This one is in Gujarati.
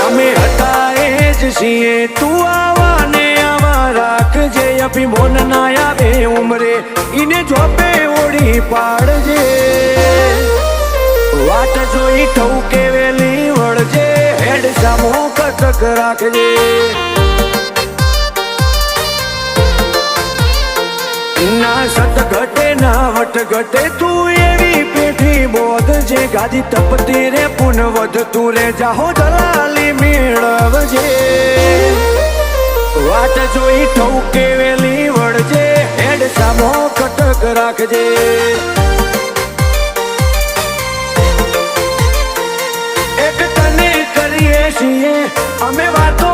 અમે હતા એ જ છીએ તું આવા ને આવા રાખજે અભિમોન ના આવે ઉમરે ઈને જોપે ઓળી પાડજે વાટ જોઈ ઠૌકે વેલી વળજે હેડ સામો કટક રાખજે ના સત ઘટે ના વટ ઘટે તું એવી પેઠી બોધ જે ગાદી તપતી રે પુન વધતું રે જાહો દલાલી મેળવજે વાટ જોઈ ઠૌકે વેલી વળજે હેડ સામો કટક રાખજે એક તને કરીએ છીએ અમે વાતો